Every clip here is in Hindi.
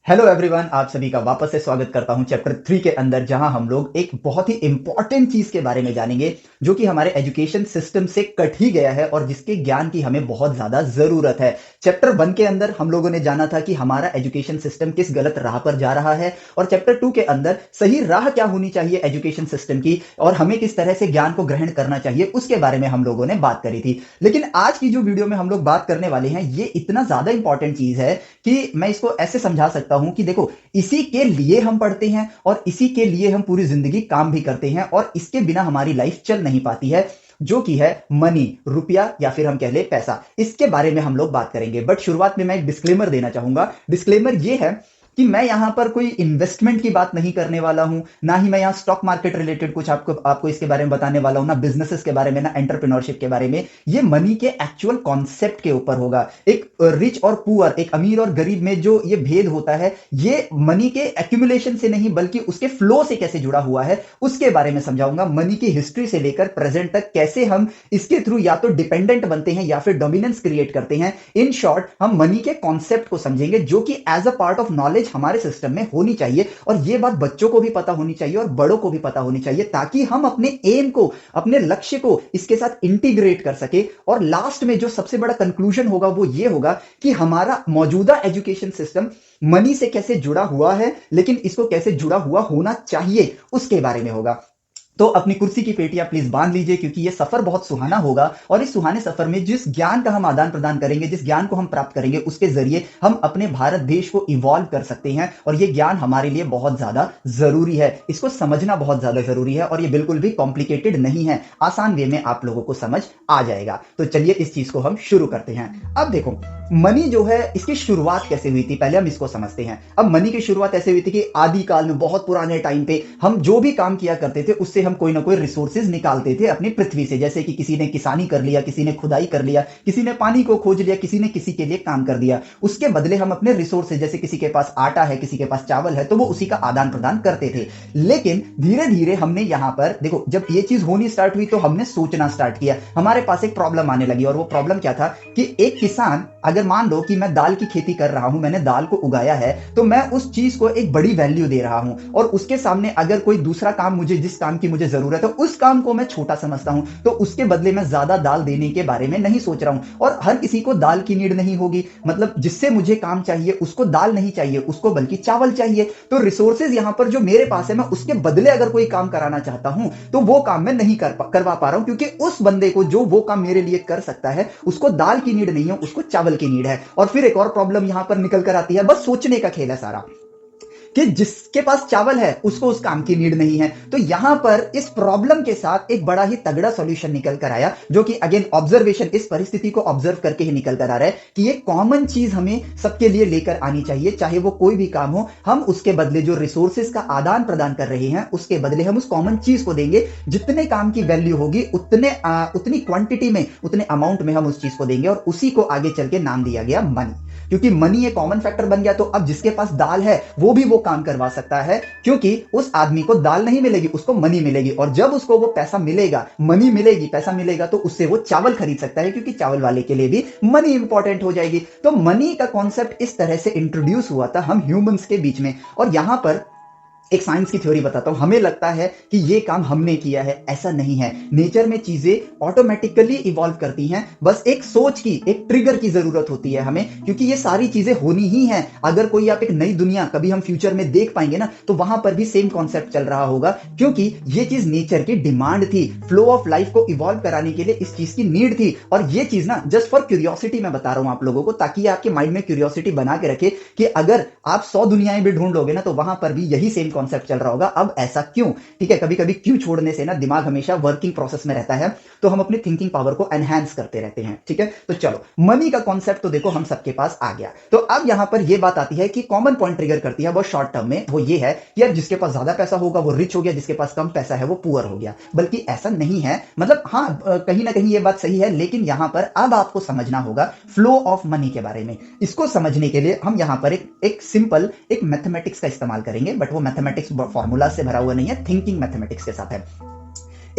हेलो एवरीवन, आप सभी का वापस से स्वागत करता हूं चैप्टर 3 के अंदर, जहां हम लोग एक बहुत ही इंपॉर्टेंट चीज के बारे में जानेंगे जो कि हमारे एजुकेशन सिस्टम से कट ही गया है और जिसके ज्ञान की हमें बहुत ज्यादा जरूरत है। चैप्टर 1 के अंदर हम लोगों ने जाना था कि हमारा एजुकेशन सिस्टम किस गलत राह पर जा रहा है, और चैप्टर 2 के अंदर सही राह क्या होनी चाहिए एजुकेशन सिस्टम की और हमें किस तरह से ज्ञान को ग्रहण करना चाहिए उसके बारे में हम लोगों ने बात करी थी। लेकिन आज की जो वीडियो में हम लोग बात करने वाले हैं, ये इतना ज्यादा इंपॉर्टेंट चीज है कि मैं इसको ऐसे समझा सकता हूं कि देखो, इसी के लिए हम पढ़ते हैं और इसी के लिए हम पूरी जिंदगी काम भी करते हैं, और इसके बिना हमारी लाइफ चल नहीं पाती है, जो कि है मनी, रुपया, या फिर हम कह ले पैसा। इसके बारे में हम लोग बात करेंगे। बट शुरुआत में मैं एक डिस्क्लेमर देना चाहूंगा। डिस्क्लेमर ये है कि मैं यहां पर कोई इन्वेस्टमेंट की बात नहीं करने वाला हूं, ना ही मैं यहां स्टॉक मार्केट रिलेटेड कुछ आपको आपको इसके बारे में बताने वाला हूं, ना बिजनेसेस के बारे में, ना एंटरप्रेन्योरशिप के बारे में। ये मनी के एक्चुअल कॉन्सेप्ट के ऊपर होगा। एक रिच और पुअर, एक अमीर और गरीब में जो ये भेद होता है, ये मनी के एक्यूमुलेशन से नहीं बल्कि उसके फ्लो से कैसे जुड़ा हुआ है उसके बारे में समझाऊंगा। मनी की हिस्ट्री से लेकर प्रेजेंट तक कैसे हम इसके थ्रू या तो डिपेंडेंट बनते हैं या फिर डोमिनेंस क्रिएट करते हैं। इन शॉर्ट, हम मनी के कॉन्सेप्ट को समझेंगे जो कि as a part of knowledge हमारे सिस्टम में होनी चाहिए, और यह बात बच्चों को भी पता होनी चाहिए और बड़ों को भी पता होनी चाहिए, ताकि हम अपने एम को, अपने लक्ष्य को इसके साथ इंटीग्रेट कर सके। और लास्ट में जो सबसे बड़ा कंक्लूजन होगा वो ये होगा कि हमारा मौजूदा एजुकेशन सिस्टम मनी से कैसे जुड़ा हुआ है, लेकिन इसको कैसे जुड़ा हुआ होना चाहिए उसके बारे में होगा। तो अपनी कुर्सी की पेटियां प्लीज बांध लीजिए, क्योंकि यह सफर बहुत सुहाना होगा, और इस सुहाने सफर में जिस ज्ञान का हम आदान प्रदान करेंगे, जिस ज्ञान को हम प्राप्त करेंगे, उसके जरिए हम अपने भारत देश को इवॉल्व कर सकते हैं। और यह ज्ञान हमारे लिए बहुत ज्यादा जरूरी है, इसको समझना बहुत ज्यादा जरूरी है, और यह बिल्कुल भी कॉम्प्लिकेटेड नहीं है। आसान वे में आप लोगों को समझ आ जाएगा। तो चलिए इस चीज को हम शुरू करते हैं। अब देखो, मनी जो है, इसकी शुरुआत कैसे हुई थी पहले हम इसको समझते हैं। अब मनी की शुरुआत ऐसे हुई थी कि आदि काल में, बहुत पुराने टाइम पे, हम जो भी काम किया करते थे उससे हम कोई ना कोई रिसोर्सेज निकालते थे अपनी पृथ्वी से। जैसे कि किसी ने किसानी कर लिया, किसी ने खुदाई कर लिया, किसी ने पानी को खोज लिया, किसी ने किसी के लिए काम कर दिया। उसके बदले हम अपने रिसोर्सेज, जैसे किसी के पास आटा है, किसी के पास चावल है, तो वो उसी का आदान प्रदान करते थे। लेकिन धीरे धीरे हमने यहां पर देखो, जब ये चीज होनी स्टार्ट हुई तो हमने सोचना स्टार्ट किया। हमारे पास एक प्रॉब्लम आने लगी, और वो प्रॉब्लम क्या था कि एक किसान, अगर मान लो कि मैं दाल की खेती कर रहा हूं, मैंने दाल को उगाया है, तो मैं उस चीज को एक बड़ी वैल्यू दे रहा हूं, और उसके सामने अगर कोई दूसरा काम, मुझे जिस काम की मुझे जरूरत है, उस काम को मैं छोटा समझता हूं, तो उसके बदले मैं ज्यादा दाल देने के बारे में नहीं सोच रहा हूं। और हर किसी को दाल की नीड नहीं होगी, मतलब जिससे मुझे काम चाहिए उसको दाल नहीं चाहिए, उसको बल्कि चावल चाहिए। तो रिसोर्सेज यहां पर जो मेरे पास है, मैं उसके बदले अगर कोई काम कराना चाहता हूं, तो वो काम मैं नहीं करवा पा रहा हूं, क्योंकि उस बंदे को जो वो काम मेरे लिए कर सकता है, उसको दाल की नीड नहीं है, उसको चावल की नीड है। और फिर एक और प्रॉब्लम यहां पर निकल कर आती है। बस सोचने का खेल है सारा, कि जिसके पास चावल है उसको उस काम की नीड नहीं है। तो यहां पर इस प्रॉब्लम के साथ एक बड़ा ही तगड़ा सॉल्यूशन निकल कर आया, जो कि अगेन ऑब्जर्वेशन, इस परिस्थिति को ऑब्जर्व करके ही निकल कर आ रहा है कि ये कॉमन चीज हमें सबके लिए लेकर आनी चाहिए। चाहे वो कोई भी काम हो, हम उसके बदले जो रिसोर्सेज का आदान प्रदान कर रहे हैं, उसके बदले हम उस कॉमन चीज को देंगे। जितने काम की वैल्यू होगी उतनी क्वांटिटी में, उतने अमाउंट में हम उस चीज को देंगे, और उसी को आगे चल के नाम दिया गया मनी। क्योंकि मनी एक कॉमन फैक्टर बन गया, तो अब जिसके पास दाल है वो भी वो काम करवा सकता है, क्योंकि उस आदमी को दाल नहीं मिलेगी, उसको मनी मिलेगी, और जब उसको वो पैसा मिलेगा, मनी मिलेगी, पैसा मिलेगा, तो उससे वो चावल खरीद सकता है, क्योंकि चावल वाले के लिए भी मनी इंपॉर्टेंट हो जाएगी। तो मनी का कॉन्सेप्ट इस तरह से इंट्रोड्यूस हुआ था हम ह्यूमंस के बीच में। और यहां पर एक साइंस की थ्योरी बताता हूं। हमें लगता है कि ये काम हमने किया है, ऐसा नहीं है। नेचर में चीजें ऑटोमेटिकली इवॉल्व करती हैं, बस एक सोच की, एक ट्रिगर की जरूरत होती है हमें, क्योंकि ये सारी चीजें होनी ही हैं। अगर कोई आप एक नई दुनिया कभी हम फ्यूचर में देख पाएंगे ना, तो वहां पर भी सेम कॉन्सेप्ट चल रहा होगा, क्योंकि ये चीज नेचर की डिमांड थी। फ्लो ऑफ लाइफ को इवॉल्व कराने के लिए इस चीज की नीड थी। और ये चीज ना, जस्ट फॉर क्यूरियोसिटी मैं बता रहा हूं आप लोगों को, ताकि आपके माइंड में क्यूरियोसिटी बना के रखे कि अगर आप 100 दुनियाएं भी ढूंढ लोगे ना, तो वहां पर भी यही सेम कॉन्सेप्ट चल रहा होगा। अब ऐसा क्यों? ठीक है, कभी कभी क्यों छोड़ने से ना दिमाग हमेशा वर्किंग प्रोसेस में रहता है, तो हम अपनी थिंकिंग पावर को एनहांस करते रहते हैं। ठीक है, तो चलो, मनी का कॉन्सेप्ट तो देखो हम सबके पास आ गया। तो अब यहां पर यह बात आती है कि कॉमन पॉइंट ट्रिगर करती है वो शॉर्ट टर्म में, वो ये है कि यार जिसके पास ज्यादा पैसा होगा वो रिच हो गया, जिसके पास कम पैसा है वो पुअर हो गया। बल्कि ऐसा नहीं है, मतलब हाँ, कहीं ना कहीं ये बात सही है, लेकिन यहां पर अब आपको समझना होगा फ्लो ऑफ मनी के बारे में। इसको समझने के लिए हम यहां पर एक सिंपल एक मैथमेटिक्स का इस्तेमाल करेंगे, बट वो मैथमेटिक्स फॉर्मूला से भरा हुआ नहीं है, थिंकिंग मैथमेटिक्स के साथ है।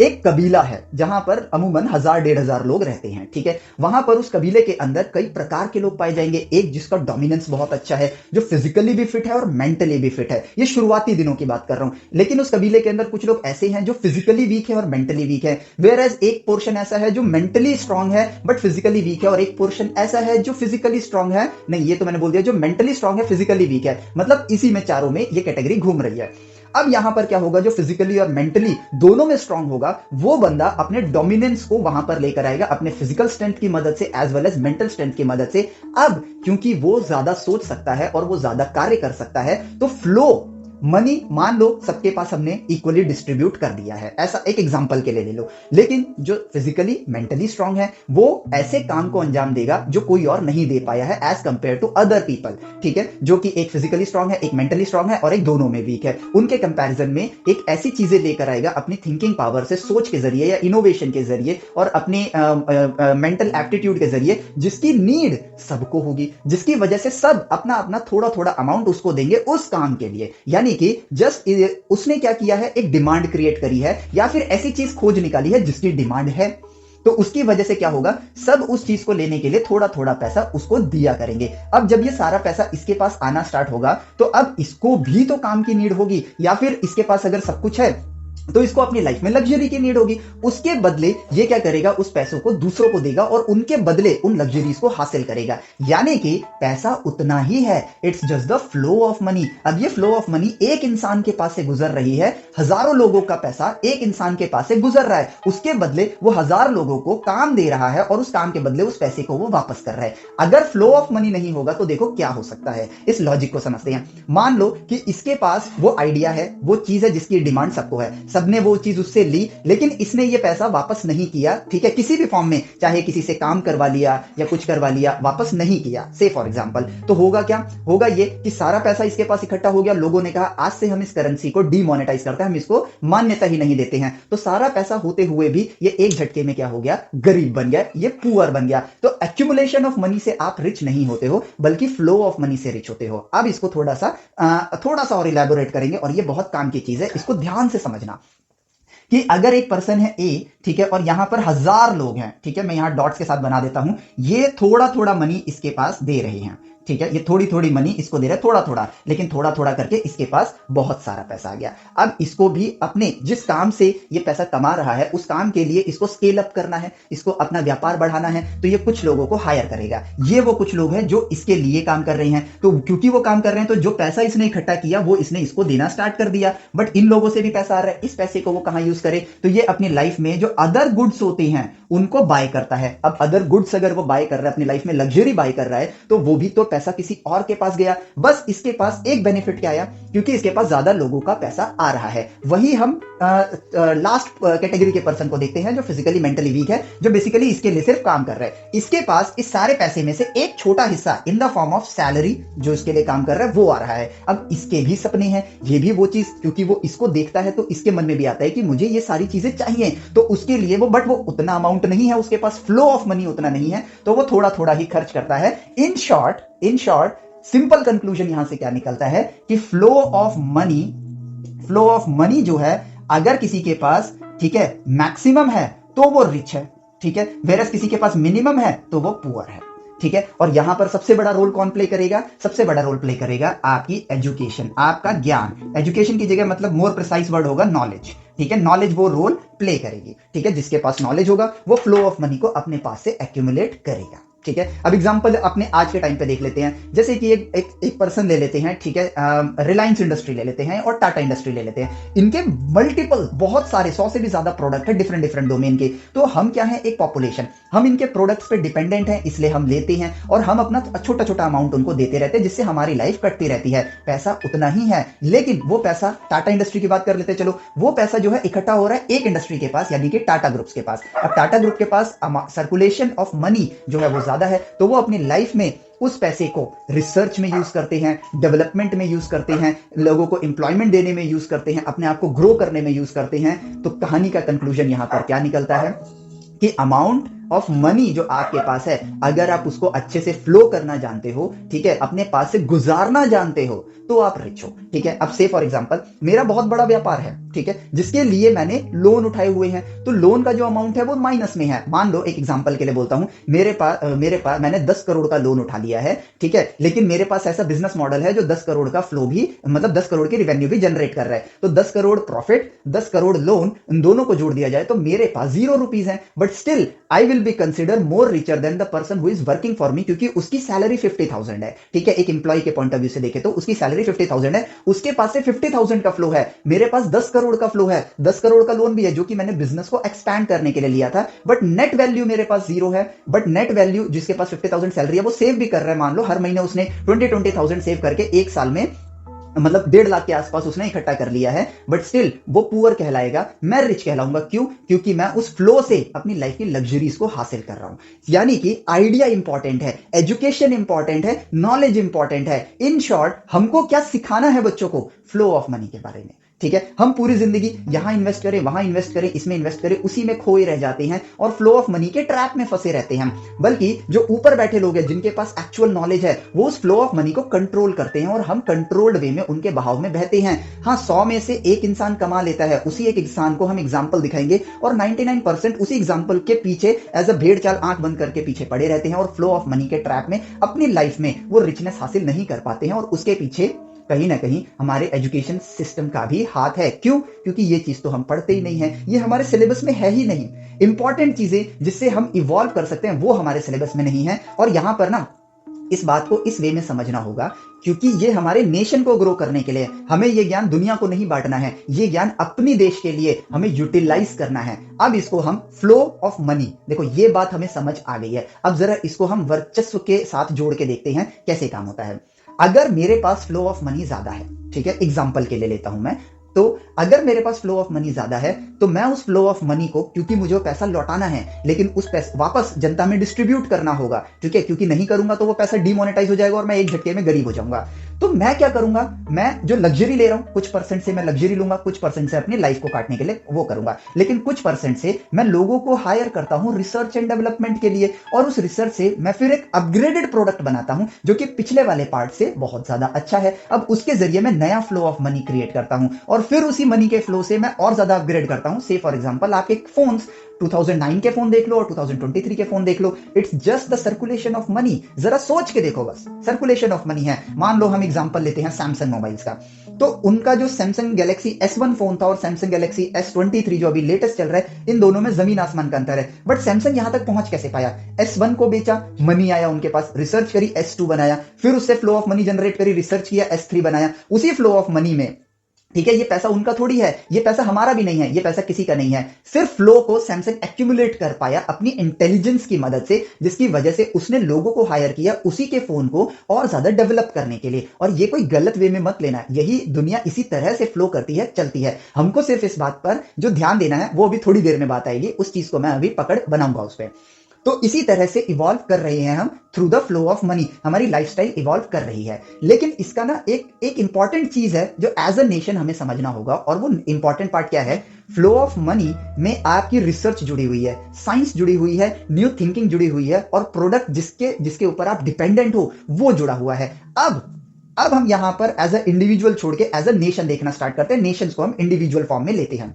एक कबीला है जहां पर अमूमन 1000-1500 लोग रहते हैं, ठीक है। वहां पर उस कबीले के अंदर कई प्रकार के लोग पाए जाएंगे। एक जिसका डोमिनेंस बहुत अच्छा है, जो फिजिकली भी फिट है और मेंटली भी फिट है। ये शुरुआती दिनों की बात कर रहा हूं। लेकिन उस कबीले के अंदर कुछ लोग ऐसे हैं जो फिजिकली वीक है और मेंटली वीक है। वेयर एज एक पोर्शन ऐसा है जो मेंटली स्ट्रांग है बट फिजिकली वीक है, और एक पोर्शन ऐसा है जो फिजिकली स्ट्रांग है, नहीं ये तो मैंने बोल दिया, जो मेंटली स्ट्रांग है फिजिकली वीक है। मतलब इसी में चारों में ये कैटेगरी घूम रही है। अब यहां पर क्या होगा, जो फिजिकली और मेंटली दोनों में स्ट्रांग होगा वो बंदा अपने डोमिनेंस को वहां पर लेकर आएगा, अपने फिजिकल स्ट्रेंथ की मदद से as well as mental strength की मदद से। अब क्योंकि वो ज्यादा सोच सकता है और वो ज्यादा कार्य कर सकता है, तो फ्लो मनी मान लो सबके पास हमने इक्वली डिस्ट्रीब्यूट कर दिया है, ऐसा एक एग्जांपल के लिए ले लो। लेकिन जो फिजिकली मेंटली स्ट्रांग है वो ऐसे काम को अंजाम देगा जो कोई और नहीं दे पाया है as compare to other people, ठीक है। जो कि एक फिजिकली स्ट्रांग है, एक मेंटली स्ट्रांग है और एक दोनों में वीक है। उनके कंपैरिजन में एक ऐसी चीजें लेकर आएगा अपनी थिंकिंग पावर से, सोच के जरिए या इनोवेशन के जरिए और अपने मेंटल एप्टीट्यूड के जरिए, जिसकी नीड सबको होगी, जिसकी वजह से सब अपना अपना थोड़ा थोड़ा अमाउंट उसको देंगे उस काम के लिए। यानी कि जस्ट उसने क्या किया है, एक डिमांड क्रिएट करी है या फिर ऐसी चीज खोज निकाली है जिसकी डिमांड है। तो उसकी वजह से क्या होगा, सब उस चीज को लेने के लिए थोड़ा थोड़ा पैसा उसको दिया करेंगे। अब जब ये सारा पैसा इसके पास आना स्टार्ट होगा तो अब इसको भी तो काम की नीड होगी, या फिर इसके पास अगर सब कुछ है तो इसको अपनी लाइफ में लग्जरी की नीड होगी। उसके बदले ये क्या करेगा, उस पैसों को दूसरों को देगा और उनके बदले उन लग्जरीज को हासिल करेगा। यानी कि पैसा उतना ही है, it's just the flow of money. अब ये फ्लो ऑफ मनी एक इंसान के पास से गुजर रही है, हजारों लोगों का पैसा एक इंसान के पास से गुजर रहा है, उसके बदले वो 1000 लोगों को काम दे रहा है और उस काम के बदले उस पैसे को वो वापस कर रहा है। अगर फ्लो ऑफ मनी नहीं होगा तो देखो क्या हो सकता है। इस लॉजिक को समझते हैं। मान लो कि इसके पास वो आइडिया है, वो चीज है जिसकी डिमांड सबको है, सबने वो चीज उससे ली, लेकिन इसने ये पैसा वापस नहीं किया, ठीक है, किसी भी फॉर्म में, चाहे किसी से काम करवा लिया या कुछ करवा लिया, वापस नहीं किया से फॉर एग्जांपल। तो होगा क्या, होगा ये कि सारा पैसा इसके पास इकट्ठा हो गया, लोगों ने कहा आज से हम इस करेंसी को डीमोनेटाइज करते हैं, हम इसको मान्यता ही नहीं देते हैं। तो सारा पैसा होते हुए भी ये एक झटके में क्या हो गया, गरीब बन गया, ये पुअर बन गया। तो एक्यूमुलेशन ऑफ मनी से आप रिच नहीं होते हो, बल्कि फ्लो ऑफ मनी से रिच होते हो। अब इसको थोड़ा सा और इलैबोरेट करेंगे और ये बहुत काम की चीज है, इसको ध्यान से समझना कि अगर एक पर्सन है ए, ठीक है, और यहां पर 1000 लोग हैं, ठीक है, मैं यहां डॉट्स के साथ बना देता हूं, ये थोड़ा थोड़ा मनी इसके पास दे रहे हैं, ठीक है, ये थोड़ी थोड़ी मनी इसको दे रहा है, थोड़ा थोड़ा, लेकिन थोड़ा थोड़ा करके इसके पास बहुत सारा पैसा आ गया। अब इसको भी अपने जिस काम से ये पैसा कमा रहा है उस काम के लिए इसको स्केल अप करना है, इसको अपना व्यापार बढ़ाना है, तो ये कुछ लोगों को हायर करेगा। ये वो कुछ लोग हैं जो इसके लिए काम कर रहे हैं। तो क्योंकि वो काम कर रहे हैं तो जो पैसा इसने इकट्ठा किया वो इसने इसको देना स्टार्ट कर दिया, बट इन लोगों से भी पैसा आ रहा है, इस पैसे को वो कहां यूज करे, तो ये अपनी लाइफ में जो अदर गुड्स होते हैं उनको बाय करता है। अब अदर गुड्स अगर वो बाय कर रहा है, अपनी लाइफ में लग्जरी बाय कर रहा है, तो वो भी तो पैसा किसी और के पास गया। बस इसके पास एक बेनिफिट क्या आया, क्योंकि इसके पास ज्यादा लोगों का पैसा आ रहा है। वही हम लास्ट कैटेगरी के पर्सन को देखते हैं जो फिजिकली मेंटली वीक है, जो बेसिकली इसके लिए सिर्फ काम कर रहा है। इसके पास इस सारे पैसे में से एक छोटा हिस्सा in the form of salary जो इसके लिए काम कर रहा है वो आ रहा है। अब इसके भी सपने हैं, ये भी वो चीज, क्योंकि वो इसको देखता है तो इसके मन में भी आता है कि मुझे ये सारी चीजें चाहिए, तो उसके लिए वो, बट वो उतना अमाउंट नहीं है उसके पास, फ्लो ऑफ मनी उतना नहीं है, तो वो थोड़ा थोड़ा ही खर्च करता है। इन शॉर्ट सिंपल कंक्लूजन यहां से क्या निकलता है कि फ्लो ऑफ मनी जो है, अगर किसी के पास, ठीक है, मैक्सिमम है तो वो रिच है, ठीक है, वेरस किसी के पास मिनिमम है तो वो पुअर है, ठीक है। और यहां पर सबसे बड़ा रोल कौन प्ले करेगा, सबसे बड़ा रोल प्ले करेगा आपकी एजुकेशन, आपका ज्ञान। एजुकेशन की जगह मतलब मोर प्रिसाइज वर्ड होगा नॉलेज, ठीक है, नॉलेज वो रोल प्ले करेगी, ठीक है। जिसके पास नॉलेज होगा वो फ्लो ऑफ मनी को अपने पास से एक्यूमुलेट करेगा, ठीक है। अब एग्जांपल अपने आज के टाइम पे देख लेते हैं, जैसे कि एक पर्सन ले लेते हैं, ठीक है, रिलायंस इंडस्ट्री ले लेते हैं और टाटा इंडस्ट्री ले लेते हैं। इनके मल्टीपल, बहुत सारे 100 से भी ज्यादा प्रोडक्ट है डिफरेंट डिफरेंट डोमेन के। तो हम क्या है, एक पॉपुलेशन, हम इनके प्रोडक्ट्स पे डिपेंडेंट हैं, इसलिए हम लेते हैं और हम अपना छोटा छोटा अमाउंट उनको देते रहते हैं, जिससे हमारी लाइफ कटती रहती है। पैसा उतना ही है, लेकिन वो पैसा, टाटा इंडस्ट्री की बात कर लेते हैं, चलो, वो पैसा जो है इकट्ठा हो रहा है एक इंडस्ट्री के पास, यानी कि टाटा ग्रुप्स के पास। अब टाटा ग्रुप के पास सर्कुलेशन ऑफ मनी जो है वो ज्यादा है, तो वो अपनी लाइफ में उस पैसे को रिसर्च में यूज करते हैं, डेवलपमेंट में यूज करते हैं, लोगों को एम्प्लॉयमेंट देने में यूज करते हैं, अपने आप को ग्रो करने में यूज करते हैं। तो कहानी का कंक्लूजन यहां पर क्या निकलता है कि अमाउंट ऑफ मनी जो आपके पास है, अगर आप उसको अच्छे से फ्लो करना जानते हो, ठीक है, अपने पास से गुजारना जानते हो, तो आप रिच हो। ठीक है, अब से फॉर एग्जांपल मेरा बहुत बड़ा व्यापार है, ठीक है, जिसके लिए मैंने लोन उठाए हुए हैं, तो लोन का जो अमाउंट है वो माइनस में है। मान लो एक एग्जांपल के लिए बोलता हूं, मेरे पास मैंने 10 करोड़ का लोन उठा लिया है, ठीक है, लेकिन मेरे पास ऐसा बिजनेस मॉडल है जो 10 करोड़ का फ्लो भी, मतलब 10 करोड़ की रेवेन्यू भी जनरेट कर रहा है। तो 10 करोड़ प्रॉफिट, 10 करोड़ लोन, इन दोनों को जोड़ दिया जाए तो मेरे पास 0 रुपीज है, but still I will be consider more richer than the person who is working for me, क्योंकि उसकी सैलरी 50,000 है। ठीक है, एक इंप्लॉय के पॉइंट ऑफ व्यू से देखे तो उसकी सैलरी 50,000 है, उसके पास से 50,000 का फ्लो है, मेरे पास 10 करोड़ का फ्लो है, 10 करोड़ का लोन भी है जो कि मैंने बिजनेस को एक्सपैंड करने के लिए लिया था, बट नेट वैल्यू मेरे पास 0 है। बट नेट वैल्यू, जिसके पास 50,000 सैलरी है, वो सेव भी कर रहा है, मान लो हर महीने उसने 20,000 सेव करके एक साल में मतलब 1.5 लाख के आसपास उसने इकट्ठा कर लिया है, बट स्टिल वो पुअर कहलाएगा, मैं रिच कहलाऊंगा। क्यों? क्योंकि मैं उस फ्लो से अपनी लाइफ की लग्जरीज को हासिल कर रहा हूं। यानी कि आइडिया इंपॉर्टेंट है, एजुकेशन इंपॉर्टेंट है, नॉलेज इंपॉर्टेंट है। इन शॉर्ट, हमको क्या सिखाना है बच्चों को? फ्लो ऑफ मनी के बारे में। ठीक है, हम पूरी जिंदगी यहां इन्वेस्ट करें, वहां इन्वेस्ट करें, इसमें इन्वेस्ट करें, उसी में खोए रह जाते हैं और फ्लो ऑफ मनी के ट्रैप में फंसे रहते हैं। बल्कि जो ऊपर बैठे लोग हैं, जिनके पास एक्चुअल नॉलेज है, वो उस फ्लो ऑफ मनी को कंट्रोल करते हैं और हम कंट्रोल्ड वे में उनके बहाव में बहते हैं। हाँ, 100 में से एक इंसान कमा लेता है, उसी एक इंसान को हम एग्जाम्पल दिखाएंगे और 99% उसी एग्जाम्पल के पीछे एज अ भेड़ चाल आंख बंद करके पीछे पड़े रहते हैं और फ्लो ऑफ मनी के ट्रैप में अपनी लाइफ में वो रिचनेस हासिल नहीं कर पाते हैं। और उसके पीछे कहीं ना कहीं हमारे एजुकेशन सिस्टम का भी हाथ है। क्यों? क्योंकि ये चीज तो हम पढ़ते ही नहीं है, ये हमारे सिलेबस में है ही नहीं। इंपॉर्टेंट चीजें जिससे हम इवॉल्व कर सकते हैं वो हमारे सिलेबस में नहीं है। और यहां पर ना इस बात को इस वे में समझना होगा, क्योंकि ये हमारे नेशन को ग्रो करने के लिए, हमें ये ज्ञान दुनिया को नहीं बांटना है, ये ज्ञान अपनी देश के लिए हमें यूटिलाइज करना है। अब इसको हम फ्लो ऑफ मनी, देखो ये बात हमें समझ आ गई है, अब जरा इसको हम वर्चस्व के साथ जोड़ के देखते हैं कैसे काम होता है। अगर मेरे पास फ्लो ऑफ मनी ज्यादा है, ठीक है, एग्जाम्पल के लिए लेता हूं मैं, तो अगर मेरे पास फ्लो ऑफ मनी ज्यादा है तो मैं उस फ्लो ऑफ मनी को, क्योंकि मुझे वो पैसा लौटाना है, लेकिन उस पैसा वापस जनता में डिस्ट्रीब्यूट करना होगा, ठीक है, क्योंकि नहीं करूंगा तो वो पैसा डिमोनेटाइज हो जाएगा और मैं एक झटके में गरीब हो जाऊंगा। तो मैं क्या करूंगा? मैं जो लग्जरी ले रहा हूं, कुछ परसेंट से मैं लग्जरी लूंगा, कुछ परसेंट से अपनी लाइफ को काटने के लिए वो करूंगा, लेकिन कुछ परसेंट से मैं लोगों को हायर करता हूं रिसर्च एंड डेवलपमेंट के लिए, और उस रिसर्च से मैं फिर एक अपग्रेडेड प्रोडक्ट बनाता हूं जो कि पिछले वाले पार्ट से बहुत ज्यादा अच्छा है। अब उसके जरिए मैं नया फ्लो ऑफ मनी क्रिएट करता हूं और फिर उसी मनी के फ्लो से मैं और ज्यादा अपग्रेड करता हूं। से फॉर एग्जांपल आपके फोन्स 2009 के फोन देख लो और 2023 के फोन देख लो, it's just the circulation of money. जरा सोच के देखो, बस सर्कुलेशन ऑफ मनी है। मान लो हम एग्जांपल लेते हैं सैमसंग मोबाइल्स का, तो उनका जो सैमसंग गैलेक्सी S1 फोन था और सैमसंग गैलेक्सी S23 जो अभी लेटेस्ट चल रहा है, इन दोनों में जमीन आसमान का अंतर है। बट सैमसंग यहां तक पहुंच कैसे पाया? S1 को बेचा, मनी आया उनके पास, रिसर्च करी, S2 बनाया, फिर उससे फ्लो ऑफ मनी जनरेट करी, रिसर्च किया, S3 बनाया। उसी फ्लो ऑफ मनी में, ठीक है, ये पैसा उनका थोड़ी है, ये पैसा हमारा भी नहीं है, ये पैसा किसी का नहीं है, सिर्फ फ्लो को सैमसंग एक्यूमुलेट कर पाया अपनी इंटेलिजेंस की मदद से, जिसकी वजह से उसने लोगों को हायर किया उसी के फोन को और ज्यादा डेवलप करने के लिए। और ये कोई गलत वे में मत लेना, यही दुनिया इसी तरह से फ्लो करती है, चलती है। हमको सिर्फ इस बात पर जो ध्यान देना है वो अभी थोड़ी देर में बात आएगी, उस चीज को मैं अभी पकड़ बनाऊंगा उस पर। तो इसी तरह से इवॉल्व कर रहे हैं हम through the flow of money, हमारी लाइफस्टाइल इवॉल्व कर रही है। लेकिन इसका ना एक इंपॉर्टेंट चीज है जो एज अ नेशन हमें समझना होगा, और वो इंपॉर्टेंट पार्ट क्या है? फ्लो ऑफ मनी में आपकी रिसर्च जुड़ी हुई है, साइंस जुड़ी हुई है, न्यू थिंकिंग जुड़ी हुई है, और प्रोडक्ट जिसके ऊपर आप डिपेंडेंट हो वो जुड़ा हुआ है। अब हम यहां पर एज अ इंडिविजुअल छोड़ के एज अ नेशन देखना स्टार्ट करते हैं। नेशंस को हम इंडिविजुअल फॉर्म में लेते हैं।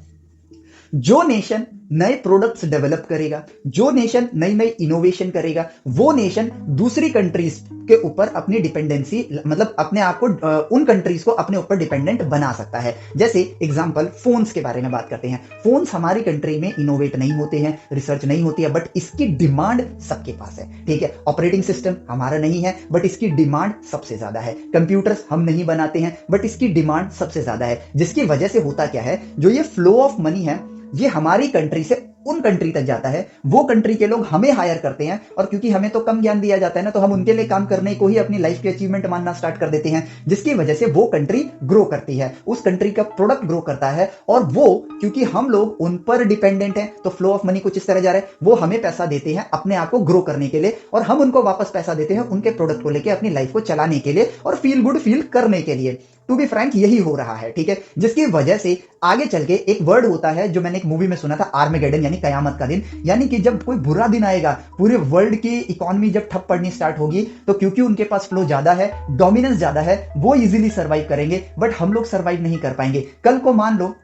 जो नेशन नए प्रोडक्ट्स डेवलप करेगा, जो नेशन नई नई इनोवेशन करेगा, वो नेशन दूसरी कंट्रीज के ऊपर अपनी डिपेंडेंसी, मतलब अपने आप को उन कंट्रीज को अपने ऊपर डिपेंडेंट बना सकता है। जैसे एग्जांपल फोन्स के बारे में बात करते हैं। फोन्स हमारी कंट्री में इनोवेट नहीं होते हैं, रिसर्च नहीं होती है, बट इसकी डिमांड सबके पास है। ठीक है, ऑपरेटिंग सिस्टम हमारा नहीं है बट इसकी डिमांड सबसे ज्यादा है। कंप्यूटर्स हम नहीं बनाते हैं बट इसकी डिमांड सबसे ज्यादा है। जिसकी वजह से होता क्या है, जो ये फ्लो ऑफ मनी है ये हमारी कंट्री से उन कंट्री तक जाता है, वो कंट्री के लोग हमें हायर करते हैं, और क्योंकि हमें तो कम ज्ञान दिया जाता है ना, तो हम उनके लिए काम करने को ही अपनी लाइफ की अचीवमेंट मानना स्टार्ट कर देते हैं, जिसकी वजह से वो कंट्री ग्रो करती है, उस कंट्री का प्रोडक्ट ग्रो करता है। और वो क्योंकि हम लोग उन पर डिपेंडेंट हैं, तो फ्लो ऑफ मनी कुछ इस तरह जा रहा है, वो हमें पैसा देते हैं अपने आप को ग्रो करने के लिए, और हम उनको वापस पैसा देते हैं उनके प्रोडक्ट को लेकर अपनी लाइफ को चलाने के लिए और फील गुड फील करने के लिए। टू बी फ्रैंक यही हो रहा है, ठीक है, जिसकी वजह से आगे चल के एक वर्ड होता है जो मैंने एक मूवी में सुना था, आर्मेगेडन, यानी कयामत का दिन। यानी कि जब कोई बुरा दिन आएगा, पूरे वर्ल्ड की इकोनॉमी जब ठप पड़नी स्टार्ट होगी, तो क्योंकि उनके पास फ्लो ज्यादा है, डोमिनेंस ज्यादा है, वो इजीली सर्वाइव करेंगे, बट हम लोग सर्वाइव नहीं कर पाएंगे। कल को मान लो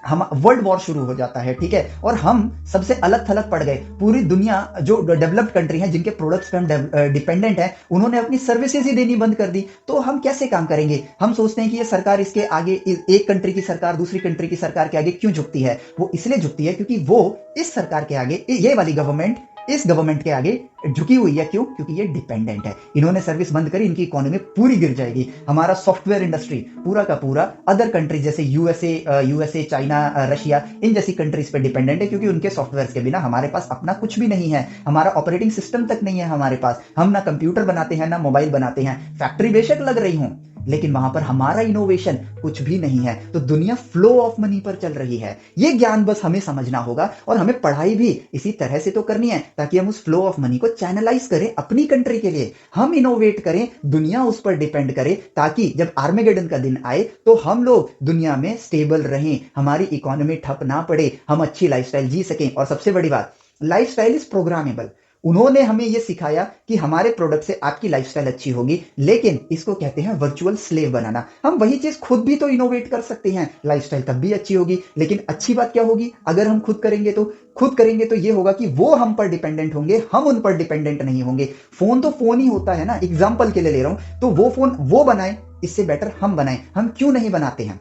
हम वर्ल्ड वॉर शुरू हो जाता है, ठीक है, और हम सबसे अलग थलग पड़ गए। पूरी दुनिया जो डेवलप्ड कंट्री है, जिनके प्रोडक्ट्स पे हम डिपेंडेंट हैं, उन्होंने अपनी सर्विसेज ही देनी बंद कर दी, तो हम कैसे काम करेंगे? हम सोचते हैं कि ये सरकार इसके आगे, एक कंट्री की सरकार दूसरी कंट्री की सरकार के आगे क्यों झुकती है? वो इसलिए झुकती है क्योंकि वो इस सरकार के आगे, ये वाली गवर्नमेंट इस गवर्नमेंट के आगे झुकी हुई है। क्यों? क्योंकि ये डिपेंडेंट है। इन्होंने सर्विस बंद करी, इनकी इकोनॉमी पूरी गिर जाएगी। हमारा सॉफ्टवेयर इंडस्ट्री पूरा का पूरा अदर कंट्रीज जैसे यूएसए, चाइना, रशिया, इन जैसी कंट्रीज पे डिपेंडेंट है, क्योंकि उनके सॉफ्टवेयर के बिना हमारे पास अपना कुछ भी नहीं है। हमारा ऑपरेटिंग सिस्टम तक नहीं है हमारे पास। हम ना कंप्यूटर बनाते हैं, ना मोबाइल बनाते हैं। फैक्ट्री बेशक लग रही हूं, लेकिन वहां पर हमारा इनोवेशन कुछ भी नहीं है। तो दुनिया फ्लो ऑफ मनी पर चल रही है। ये ज्ञान बस हमें समझना होगा, और हमें पढ़ाई भी इसी तरह से तो करनी है ताकि हम उस फ्लो ऑफ मनी को चैनलाइज करें अपनी कंट्री के लिए। हम इनोवेट करें, दुनिया उस पर डिपेंड करे, ताकि जब आर्मेगेडन का दिन आए तो हम लोग दुनिया में स्टेबल रहें, हमारी इकोनॉमी ठप ना पड़े, हम अच्छी लाइफस्टाइल जी सकें। और सबसे बड़ी बात, लाइफस्टाइल इज प्रोग्रामेबल। उन्होंने हमें यह सिखाया कि हमारे प्रोडक्ट से आपकी लाइफस्टाइल अच्छी होगी, लेकिन इसको कहते हैं वर्चुअल स्लेव बनाना। हम वही चीज खुद भी तो इनोवेट कर सकते हैं, लाइफस्टाइल तब भी अच्छी होगी। लेकिन अच्छी बात क्या होगी? अगर हम खुद करेंगे तो ये होगा कि वो हम पर डिपेंडेंट होंगे, हम उन पर डिपेंडेंट नहीं होंगे। फोन तो फोन ही होता है ना, एग्जाम्पल के लिए ले रहा हूं। तो वो फोन वो बनाए, इससे बेटर हम बनाएं। हम क्यों नहीं बनाते हैं?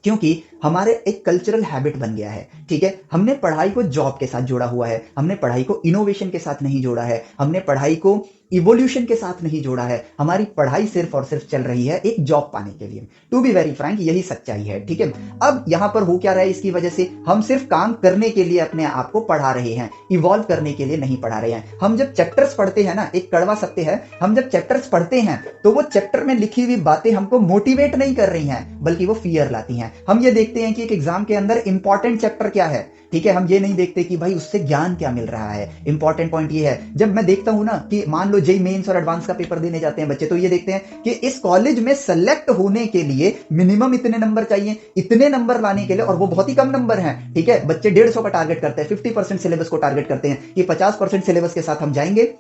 क्योंकि हमारे एक कल्चरल हैबिट बन गया है, ठीक है। हमने पढ़ाई को जॉब के साथ जोड़ा हुआ है, हमने पढ़ाई को इनोवेशन के साथ नहीं जोड़ा है, हमने पढ़ाई को इवोल्यूशन के साथ नहीं जोड़ा है। हमारी पढ़ाई सिर्फ और सिर्फ चल रही है एक जॉब पाने के लिए। टू बी वेरी फ्रैंक, यही सच्चाई है, ठीक है। अब यहां पर हो क्या रहा है? इसकी वजह से हम सिर्फ काम करने के लिए अपने आप को पढ़ा रहे हैं, इवॉल्व करने के लिए नहीं पढ़ा रहे हैं। हम जब चैप्टर्स पढ़ते हैं ना, एक कड़वा सत्य है, हम जब चैप्टर्स पढ़ते हैं तो वो चैप्टर में लिखी हुई बातें हमको मोटिवेट नहीं कर रही हैं, बल्कि वो फियर लाती हैं। हम ये देखते हैं कि एक एग्जाम के अंदर इंपॉर्टेंट चैप्टर क्या है, ठीक है। हम ये नहीं देखते कि भाई उससे ज्ञान क्या मिल रहा है। इंपॉर्टेंट पॉइंट ये है, जब मैं देखता हूं ना कि मान लो जेईई मेंस और एडवांस का पेपर देने जाते हैं बच्चे, तो ये देखते हैं कि इस कॉलेज में सेलेक्ट होने के लिए मिनिमम इतने नंबर चाहिए, इतने नंबर लाने के लिए, और वो बहुत ही कम नंबर हैं, ठीक है। बच्चे 150 का टारगेट करते हैं, 50% सिलेबस को टारगेट करते हैं कि 50% सिलेबस के साथ हम जाएंगे।